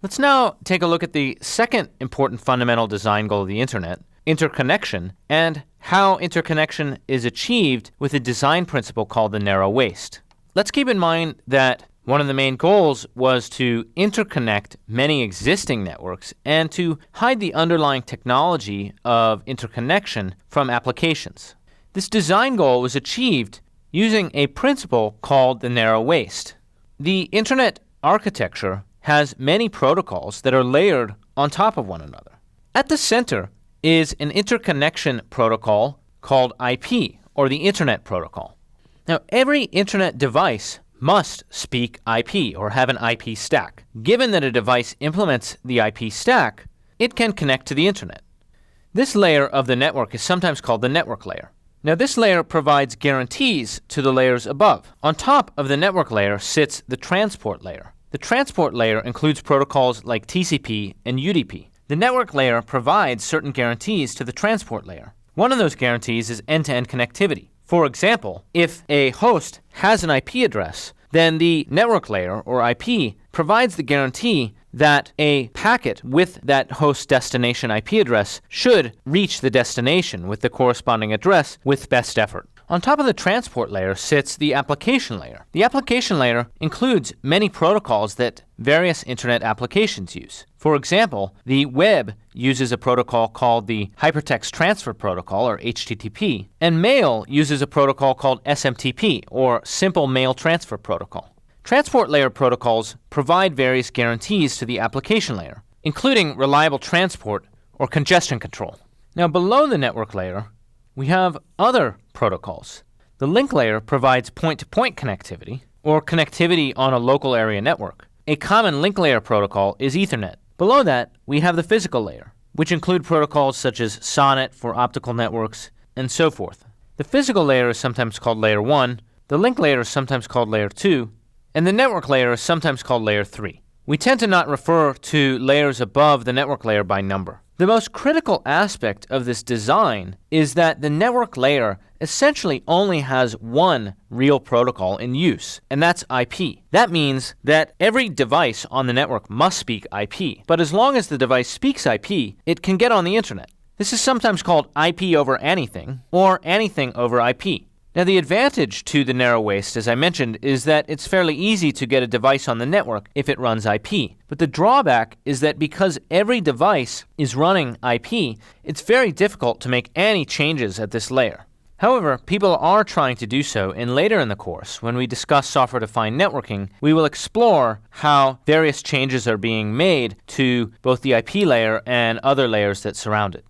Let's now take a look at the second important fundamental design goal of the Internet, interconnection, and how interconnection is achieved with a design principle called the narrow waist. Let's keep in mind that one of the main goals was to interconnect many existing networks and to hide the underlying technology of interconnection from applications. This design goal was achieved using a principle called the narrow waist. The Internet architecture has many protocols that are layered on top of one another. At the center is an interconnection protocol called IP, or the Internet Protocol. Now, every Internet device must speak IP or have an IP stack. Given that a device implements the IP stack, it can connect to the Internet. This layer of the network is sometimes called the network layer. Now, this layer provides guarantees to the layers above. On top of the network layer sits the transport layer. The transport layer includes protocols like TCP and UDP. The network layer provides certain guarantees to the transport layer. One of those guarantees is end-to-end connectivity. For example, if a host has an IP address, then the network layer, or IP, provides the guarantee that a packet with that host destination IP address should reach the destination with the corresponding address with best effort. On top of the transport layer sits the application layer. The application layer includes many protocols that various Internet applications use. For example, the web uses a protocol called the Hypertext Transfer Protocol, or HTTP, and mail uses a protocol called SMTP, or Simple Mail Transfer Protocol. Transport layer protocols provide various guarantees to the application layer, including reliable transport or congestion control. Now, below the network layer, we have other protocols. The link layer provides point-to-point connectivity, or connectivity on a local area network. A common link layer protocol is Ethernet. Below that, we have the physical layer, which include protocols such as SONET for optical networks, and so forth. The physical layer is sometimes called Layer 1, the link layer is sometimes called Layer 2, and the network layer is sometimes called Layer 3. We tend to not refer to layers above the network layer by number. The most critical aspect of this design is that the network layer essentially only has one real protocol in use, and that's IP. That means that every device on the network must speak IP, but as long as the device speaks IP, it can get on the Internet. This is sometimes called IP over anything, or anything over IP. Now, the advantage to the narrow waist, as I mentioned, is that it's fairly easy to get a device on the network if it runs IP. But the drawback is that because every device is running IP, it's very difficult to make any changes at this layer. However, people are trying to do so, and later in the course, when we discuss software-defined networking, we will explore how various changes are being made to both the IP layer and other layers that surround it.